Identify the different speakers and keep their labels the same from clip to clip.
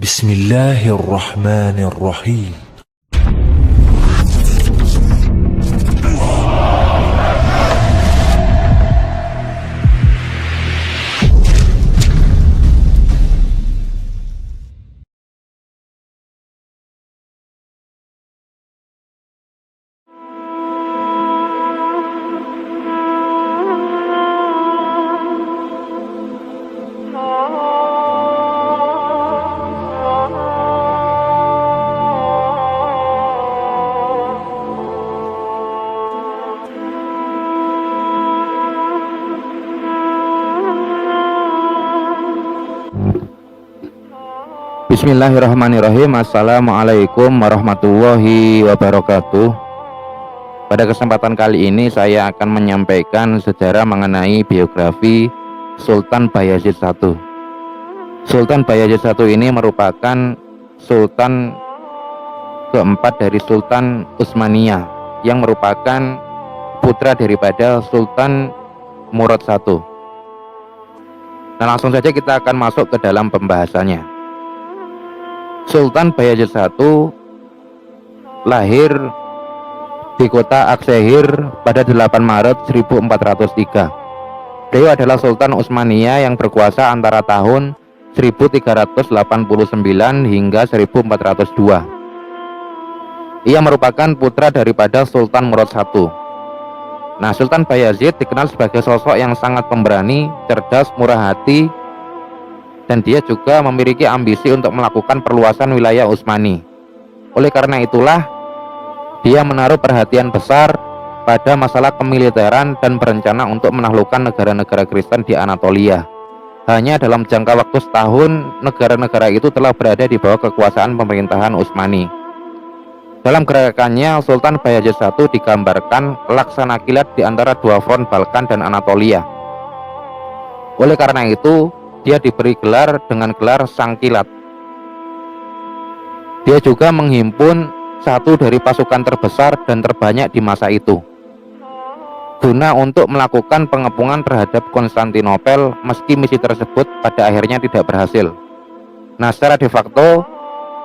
Speaker 1: Bismillahirrahmanirrahim.
Speaker 2: Bismillahirrahmanirrahim. Assalamualaikum warahmatullahi wabarakatuh. Pada kesempatan kali ini saya akan menyampaikan sejarah mengenai biografi Sultan Bayazid I. Sultan Bayazid I ini merupakan sultan keempat dari Sultan Utsmaniyah yang merupakan putra daripada Sultan Murad I. Nah, langsung saja kita akan masuk ke dalam pembahasannya. Sultan Bayazid I lahir di kota Aksehir pada 8 Maret 1403. Beliau adalah Sultan Utsmaniyah yang berkuasa antara tahun 1389 hingga 1402. Ia merupakan putra daripada Sultan Murad I. Nah, Sultan Bayazid dikenal sebagai sosok yang sangat pemberani, cerdas, murah hati, dan dia juga memiliki ambisi untuk melakukan perluasan wilayah Utsmani. Oleh karena itulah dia menaruh perhatian besar pada masalah kemiliteran dan berencana untuk menaklukkan negara-negara Kristen di Anatolia. Hanya dalam jangka waktu setahun, negara-negara itu telah berada di bawah kekuasaan pemerintahan Utsmani. Dalam gerakannya, Sultan Bayazid I digambarkan laksana kilat di antara dua front Balkan dan Anatolia. Oleh karena itu, dia diberi gelar dengan gelar Sang Kilat. Dia juga menghimpun satu dari pasukan terbesar dan terbanyak di masa itu, guna untuk melakukan pengepungan terhadap Konstantinopel, meski misi tersebut pada akhirnya tidak berhasil. Nah, secara de facto,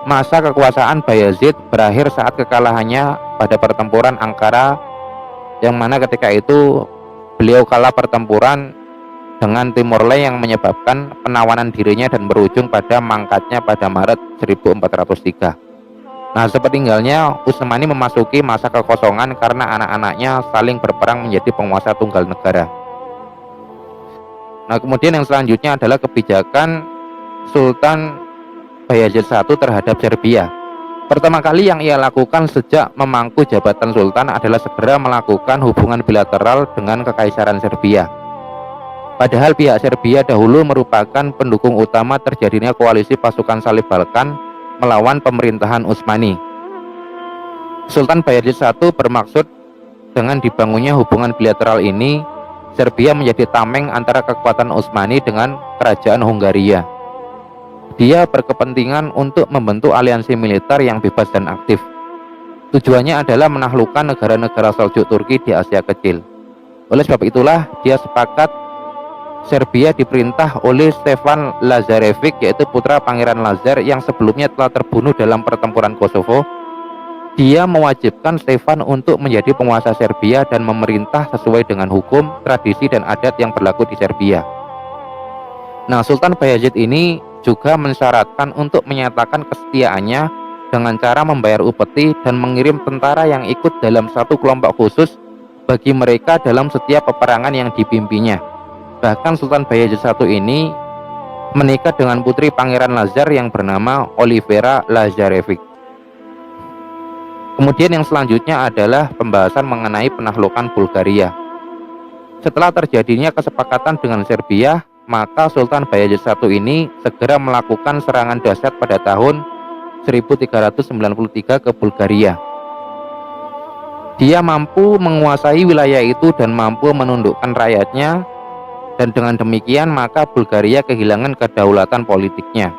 Speaker 2: masa kekuasaan Bayazid berakhir saat kekalahannya pada pertempuran Ankara, yang mana ketika itu beliau kalah pertempuran dengan Timurleng yang menyebabkan penawanan dirinya dan berujung pada mangkatnya pada Maret 1403. Nah, sepeninggalnya Utsmani memasuki masa kekosongan karena anak-anaknya saling berperang menjadi penguasa tunggal negara. Nah, kemudian yang selanjutnya adalah kebijakan Sultan Bayazid I terhadap Serbia. Pertama kali yang ia lakukan sejak memangku jabatan Sultan adalah segera melakukan hubungan bilateral dengan Kekaisaran Serbia. Padahal pihak Serbia dahulu merupakan pendukung utama terjadinya koalisi pasukan salib Balkan melawan pemerintahan Utsmani. Sultan Bayazid I bermaksud dengan dibangunnya hubungan bilateral ini, Serbia menjadi tameng antara kekuatan Utsmani dengan kerajaan Hungaria. Dia berkepentingan untuk membentuk aliansi militer yang bebas dan aktif. Tujuannya adalah menaklukkan negara-negara Seljuk Turki di Asia Kecil. Oleh sebab itulah dia sepakat Serbia diperintah oleh Stefan Lazarevic, yaitu putra Pangeran Lazar yang sebelumnya telah terbunuh dalam pertempuran Kosovo. Dia mewajibkan Stefan untuk menjadi penguasa Serbia dan memerintah sesuai dengan hukum, tradisi, dan adat yang berlaku di Serbia. Nah, Sultan Bayazid ini juga mensyaratkan untuk menyatakan kesetiaannya dengan cara membayar upeti dan mengirim tentara yang ikut dalam satu kelompok khusus bagi mereka dalam setiap peperangan yang dipimpinnya. Bahkan Sultan Bayazid I ini menikah dengan putri Pangeran Lazar yang bernama Olivera Lazarevic. Kemudian yang selanjutnya adalah pembahasan mengenai penaklukan Bulgaria. Setelah terjadinya kesepakatan dengan Serbia, maka Sultan Bayazid I ini segera melakukan serangan dahsyat pada tahun 1393 ke Bulgaria. Dia mampu menguasai wilayah itu dan mampu menundukkan rakyatnya, dan dengan demikian maka Bulgaria kehilangan kedaulatan politiknya.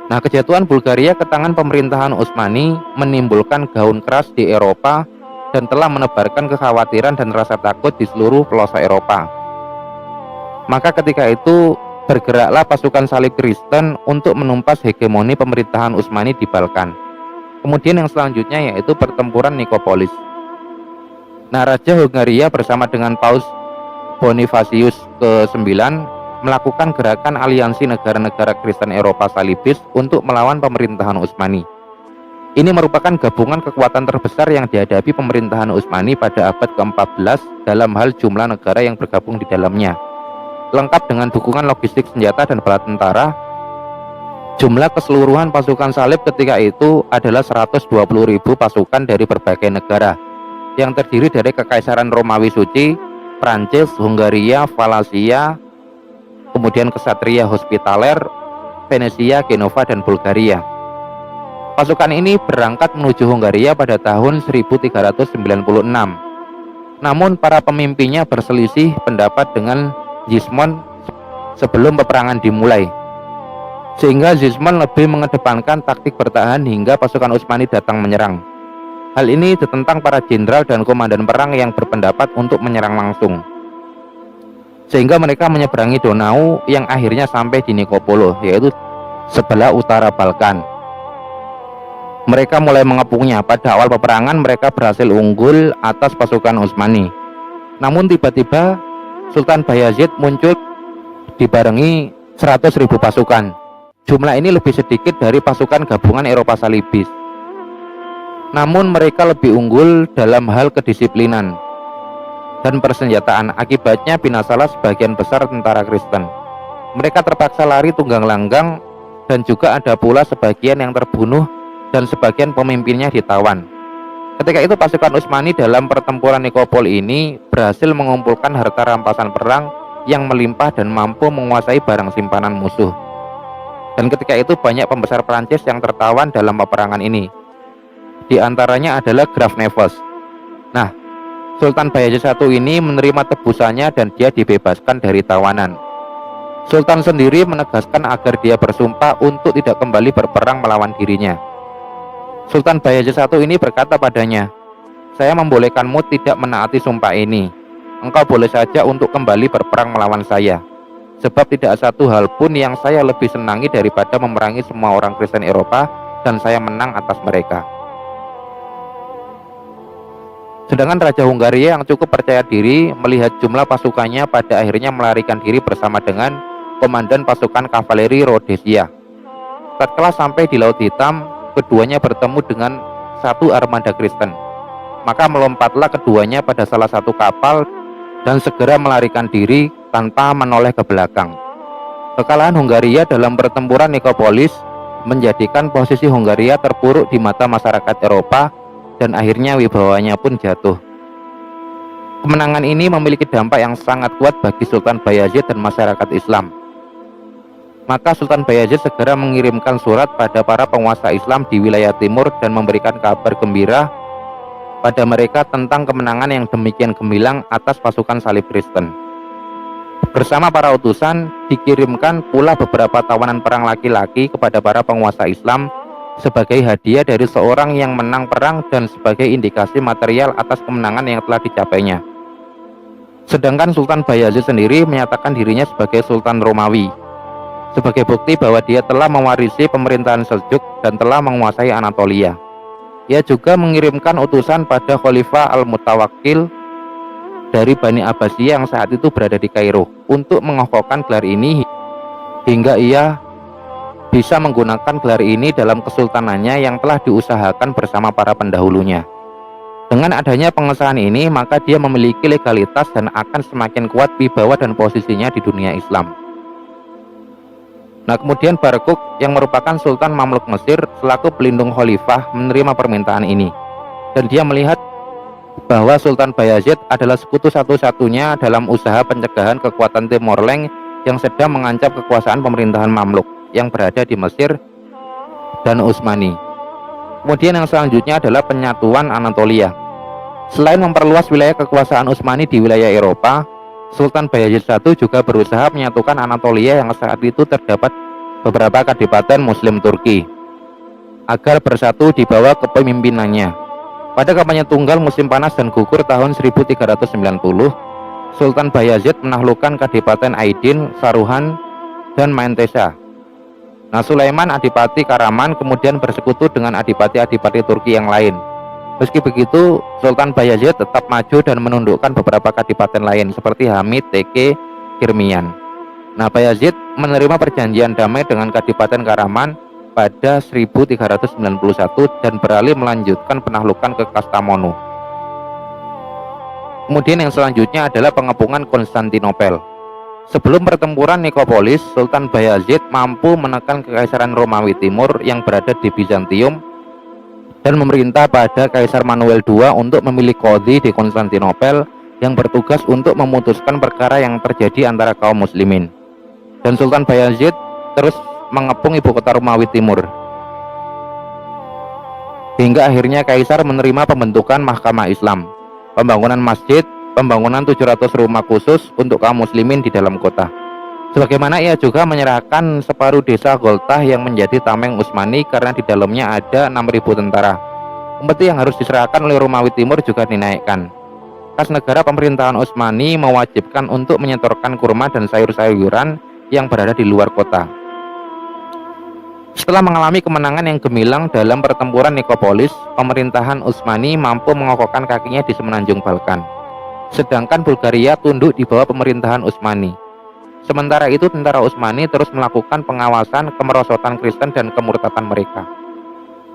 Speaker 2: Nah, kejatuhan Bulgaria ke tangan pemerintahan Utsmani menimbulkan gaun keras di Eropa dan telah menebarkan kekhawatiran dan rasa takut di seluruh pelosok Eropa. Maka ketika itu bergeraklah pasukan salib Kristen untuk menumpas hegemoni pemerintahan Utsmani di Balkan. Kemudian yang selanjutnya yaitu pertempuran Nikopolis. Nah, Raja Hongaria bersama dengan Paus Bonifasius ke-9 melakukan gerakan aliansi negara-negara Kristen Eropa Salibis untuk melawan pemerintahan Utsmani. Ini merupakan gabungan kekuatan terbesar yang dihadapi pemerintahan Utsmani pada abad ke-14 dalam hal jumlah negara yang bergabung di dalamnya. Lengkap dengan dukungan logistik senjata dan bala tentara, jumlah keseluruhan pasukan salib ketika itu adalah 120.000 pasukan dari berbagai negara yang terdiri dari Kekaisaran Romawi Suci, Prancis, Hungaria, Wallachia, kemudian Ksatria Hospitaler, Venesia, Genova, dan Bulgaria. Pasukan ini berangkat menuju Hungaria pada tahun 1396. Namun para pemimpinnya berselisih pendapat dengan Zismond sebelum peperangan dimulai, sehingga Zismond lebih mengedepankan taktik bertahan hingga pasukan Utsmani datang menyerang. Hal ini ditentang para jenderal dan komandan perang yang berpendapat untuk menyerang langsung, sehingga mereka menyeberangi Donau yang akhirnya sampai di Nikopolo, yaitu sebelah utara Balkan. Mereka mulai mengepungnya. Pada awal peperangan mereka berhasil unggul atas pasukan Utsmani. Namun tiba-tiba Sultan Bayazid muncul dibarengi 100.000 pasukan. Jumlah ini lebih sedikit dari pasukan gabungan Eropa Salibis. Namun mereka lebih unggul dalam hal kedisiplinan dan persenjataan. Akibatnya binasalah sebagian besar tentara Kristen. Mereka terpaksa lari tunggang langgang dan juga ada pula sebagian yang terbunuh dan sebagian pemimpinnya ditawan. Ketika itu pasukan Utsmani dalam pertempuran Nikopol ini berhasil mengumpulkan harta rampasan perang yang melimpah dan mampu menguasai barang simpanan musuh. Dan ketika itu banyak pembesar Prancis yang tertawan dalam peperangan ini. Di antaranya adalah Graf Nevers. Nah, Sultan Bayezid I ini menerima tebusannya dan dia dibebaskan dari tawanan. Sultan sendiri menegaskan agar dia bersumpah untuk tidak kembali berperang melawan dirinya. Sultan Bayezid I ini berkata padanya, "Saya membolehkanmu tidak menaati sumpah ini. Engkau boleh saja untuk kembali berperang melawan saya. Sebab tidak satu hal pun yang saya lebih senangi daripada memerangi semua orang Kristen Eropa dan saya menang atas mereka." Sedangkan Raja Hungaria yang cukup percaya diri melihat jumlah pasukannya pada akhirnya melarikan diri bersama dengan komandan pasukan kavaleri Rhodesia. Tatkala sampai di Laut Hitam, keduanya bertemu dengan satu armada Kristen. Maka melompatlah keduanya pada salah satu kapal dan segera melarikan diri tanpa menoleh ke belakang. Kekalahan Hungaria dalam pertempuran Nikopolis menjadikan posisi Hungaria terpuruk di mata masyarakat Eropa dan akhirnya wibawanya pun jatuh. Kemenangan ini memiliki dampak yang sangat kuat bagi Sultan Bayazid dan masyarakat Islam. Maka Sultan Bayazid segera mengirimkan surat pada para penguasa Islam di wilayah timur dan memberikan kabar gembira pada mereka tentang kemenangan yang demikian gemilang atas pasukan salib Kristen. Bersama para utusan dikirimkan pula beberapa tawanan perang laki-laki kepada para penguasa Islam sebagai hadiah dari seorang yang menang perang dan sebagai indikasi material atas kemenangan yang telah dicapainya. Sedangkan Sultan Bayazid sendiri menyatakan dirinya sebagai Sultan Romawi, sebagai bukti bahwa dia telah mewarisi pemerintahan Seljuk dan telah menguasai Anatolia. Ia juga mengirimkan utusan pada Khalifah Al-Mutawakkil dari Bani Abbasiyah yang saat itu berada di Kairo untuk mengokohkan gelar ini hingga ia bisa menggunakan gelar ini dalam kesultanannya yang telah diusahakan bersama para pendahulunya. Dengan adanya pengesahan ini, maka dia memiliki legalitas dan akan semakin kuat wibawa dan posisinya di dunia Islam. Nah, kemudian Barkuk yang merupakan Sultan Mamluk Mesir selaku pelindung khalifah menerima permintaan ini. Dan dia melihat bahwa Sultan Bayazid adalah sekutu satu-satunya dalam usaha pencegahan kekuatan Timur Leng yang sedang mengancam kekuasaan pemerintahan Mamluk yang berada di Mesir dan Utsmani. Kemudian yang selanjutnya adalah penyatuan Anatolia. Selain memperluas wilayah kekuasaan Utsmani di wilayah Eropa, Sultan Bayezid I juga berusaha menyatukan Anatolia yang saat itu terdapat beberapa kadipaten Muslim Turki agar bersatu di bawah kepemimpinannya. Pada kampanye tunggal musim panas dan gugur tahun 1390, Sultan Bayezid menaklukkan kadipaten Aydin, Saruhan, dan Mentesa. Nah, Sulaiman Adipati Karaman kemudian bersekutu dengan adipati-adipati Turki yang lain. Meski begitu, Sultan Bayazid tetap maju dan menundukkan beberapa kadipaten lain seperti Hamid, Teke, Kirmian. Nah, Bayazid menerima perjanjian damai dengan Kadipaten Karaman pada 1391 dan beralih melanjutkan penaklukan ke Kastamonu. Kemudian yang selanjutnya adalah pengepungan Konstantinopel. Sebelum pertempuran Nikopolis, Sultan Bayazid mampu menekan Kekaisaran Romawi Timur yang berada di Bizantium dan memerintah pada Kaisar Manuel II untuk memilih qadhi di Konstantinopel yang bertugas untuk memutuskan perkara yang terjadi antara kaum muslimin. Dan Sultan Bayazid terus mengepung ibu kota Romawi Timur hingga akhirnya Kaisar menerima pembentukan Mahkamah Islam, pembangunan masjid, pembangunan 700 rumah khusus untuk kaum muslimin di dalam kota. Sebagaimana ia juga menyerahkan separuh desa Goltah yang menjadi tameng Utsmani karena di dalamnya ada 6.000 tentara. Upeti yang harus diserahkan oleh Romawi Timur juga dinaikkan. Kas negara pemerintahan Utsmani mewajibkan untuk menyetorkan kurma dan sayur-sayuran yang berada di luar kota. Setelah mengalami kemenangan yang gemilang dalam pertempuran Nikopolis, pemerintahan Utsmani mampu mengokohkan kakinya di semenanjung Balkan. Sedangkan Bulgaria tunduk di bawah pemerintahan Utsmani. Sementara itu tentara Utsmani terus melakukan pengawasan kemerosotan Kristen dan kemurtatan mereka.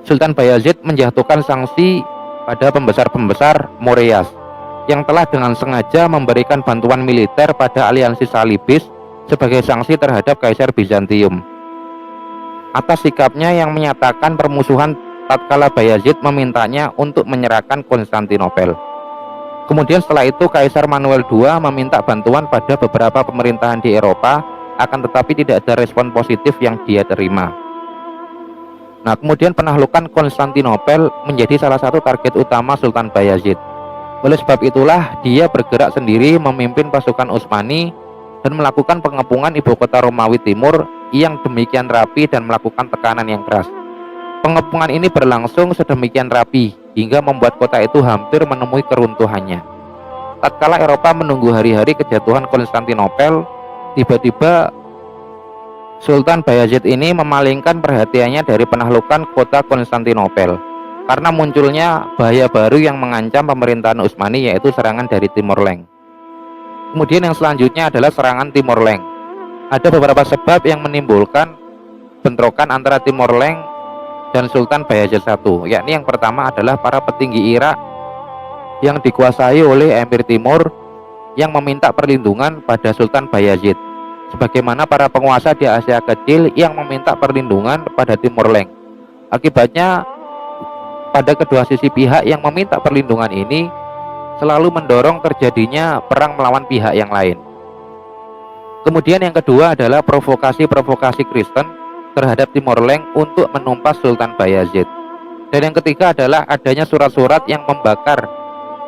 Speaker 2: Sultan Bayazid menjatuhkan sanksi pada pembesar-pembesar Moreas yang telah dengan sengaja memberikan bantuan militer pada aliansi Salibis sebagai sanksi terhadap Kaisar Bizantium. Atas sikapnya yang menyatakan permusuhan tatkala Bayazid memintanya untuk menyerahkan Konstantinopel. Kemudian setelah itu Kaisar Manuel II meminta bantuan pada beberapa pemerintahan di Eropa, akan tetapi tidak ada respon positif yang dia terima. Nah, kemudian penaklukan Konstantinopel menjadi salah satu target utama Sultan Bayazid. Oleh sebab itulah dia bergerak sendiri memimpin pasukan Utsmani dan melakukan pengepungan ibu kota Romawi Timur yang demikian rapi dan melakukan tekanan yang keras. Pengepungan ini berlangsung sedemikian rapi hingga membuat kota itu hampir menemui keruntuhannya. Tatkala Eropa menunggu hari-hari kejatuhan Konstantinopel, tiba-tiba Sultan Bayazid ini memalingkan perhatiannya dari penaklukan kota Konstantinopel karena munculnya bahaya baru yang mengancam pemerintahan Utsmani, yaitu serangan dari Timur Leng. Kemudian yang selanjutnya adalah serangan Timur Leng. Ada beberapa sebab yang menimbulkan bentrokan antara Timur Leng dan Sultan Bayazid I, yakni yang pertama adalah para petinggi Irak yang dikuasai oleh Emir Timur yang meminta perlindungan pada Sultan Bayazid, sebagaimana para penguasa di Asia Kecil yang meminta perlindungan pada Timur Leng. Akibatnya pada kedua sisi pihak yang meminta perlindungan ini selalu mendorong terjadinya perang melawan pihak yang lain. Kemudian yang kedua adalah provokasi-provokasi Kristen terhadap Timur Leng untuk menumpas Sultan Bayazid. Dan yang ketiga adalah adanya surat-surat yang membakar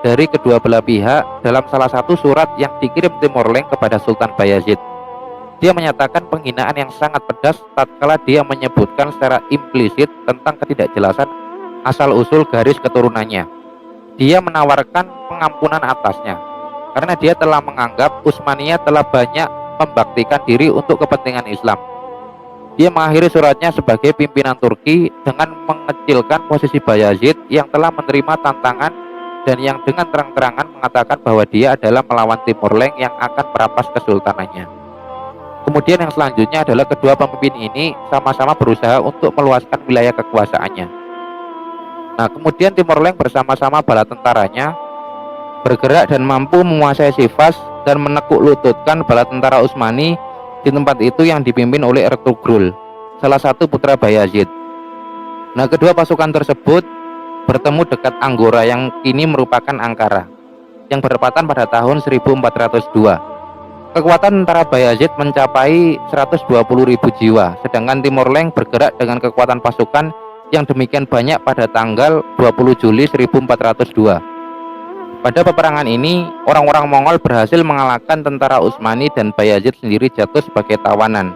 Speaker 2: dari kedua belah pihak. Dalam salah satu surat yang dikirim Timur Leng kepada Sultan Bayazid, dia menyatakan penghinaan yang sangat pedas tatkala dia menyebutkan secara implisit tentang ketidakjelasan asal-usul garis keturunannya. Dia menawarkan pengampunan atasnya karena dia telah menganggap Utsmaniyah telah banyak membaktikan diri untuk kepentingan Islam. Dia mengakhiri suratnya sebagai pimpinan Turki dengan mengecilkan posisi Bayazid yang telah menerima tantangan dan yang dengan terang-terangan mengatakan bahwa dia adalah melawan Timur Leng yang akan merampas kesultanannya. Kemudian yang selanjutnya adalah kedua pemimpin ini sama-sama berusaha untuk meluaskan wilayah kekuasaannya. Nah, kemudian Timur Leng bersama-sama bala tentaranya bergerak dan mampu menguasai Sivas dan menekuk lututkan bala tentara Utsmani di tempat itu yang dipimpin oleh Ertugrul, salah satu putra Bayazid. Nah, kedua pasukan tersebut bertemu dekat Anggora yang kini merupakan Ankara, yang bertepatan pada tahun 1402. Kekuatan tentara Bayazid mencapai 120.000 jiwa, sedangkan Timur Leng bergerak dengan kekuatan pasukan yang demikian banyak pada tanggal 20 Juli 1402. Pada peperangan ini, orang-orang Mongol berhasil mengalahkan tentara Utsmani dan Bayazid sendiri jatuh sebagai tawanan.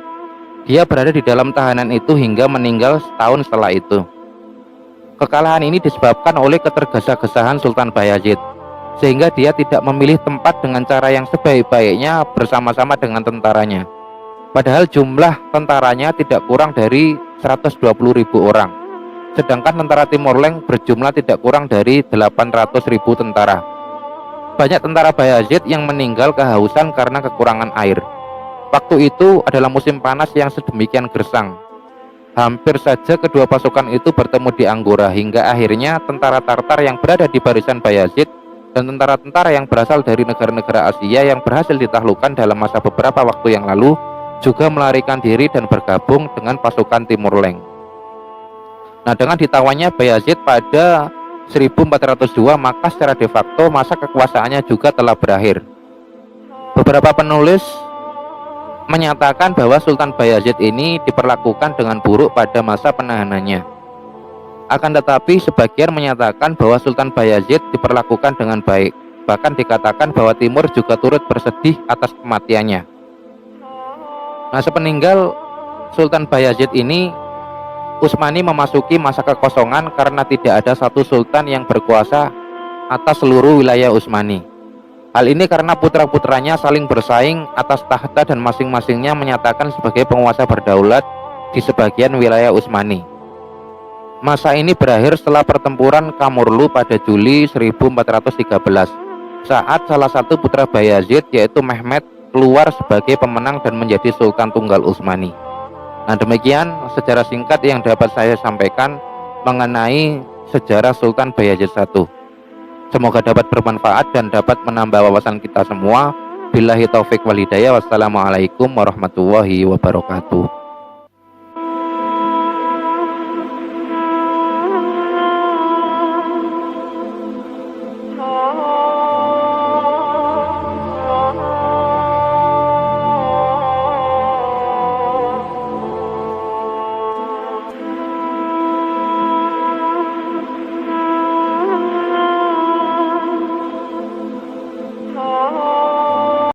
Speaker 2: Dia berada di dalam tahanan itu hingga meninggal setahun setelah itu. Kekalahan ini disebabkan oleh ketergesa-gesahan Sultan Bayazid, sehingga dia tidak memilih tempat dengan cara yang sebaik-baiknya bersama-sama dengan tentaranya. Padahal jumlah tentaranya tidak kurang dari 120.000 orang. Sedangkan tentara Timur Leng berjumlah tidak kurang dari 800.000 tentara. Banyak tentara Bayazid yang meninggal kehausan karena kekurangan air. Waktu itu adalah musim panas yang sedemikian gersang. Hampir saja kedua pasukan itu bertemu di Anggora, hingga akhirnya tentara Tartar yang berada di barisan Bayazid dan tentara-tentara yang berasal dari negara-negara Asia yang berhasil ditaklukkan dalam masa beberapa waktu yang lalu juga melarikan diri dan bergabung dengan pasukan Timur Leng. Nah, dengan ditawanya Bayazid pada 1402, maka secara de facto masa kekuasaannya juga telah berakhir. Beberapa penulis menyatakan bahwa Sultan Bayazid ini diperlakukan dengan buruk pada masa penahanannya. Akan tetapi sebagian menyatakan bahwa Sultan Bayazid diperlakukan dengan baik. Bahkan dikatakan bahwa Timur juga turut bersedih atas kematiannya. Nah, sepeninggal Sultan Bayazid ini, Utsmani memasuki masa kekosongan karena tidak ada satu sultan yang berkuasa atas seluruh wilayah Utsmani. Hal ini karena putra-putranya saling bersaing atas tahta dan masing-masingnya menyatakan sebagai penguasa berdaulat di sebagian wilayah Utsmani. Masa ini berakhir setelah pertempuran Kamurlu pada Juli 1413, saat salah satu putra Bayazid yaitu Mehmed keluar sebagai pemenang dan menjadi Sultan Tunggal Utsmani. Nah, demikian sejarah singkat yang dapat saya sampaikan mengenai sejarah Sultan Bayazid I. Semoga dapat bermanfaat dan dapat menambah wawasan kita semua. Billahi taufik wal hidayah. Wassalamualaikum warahmatullahi wabarakatuh.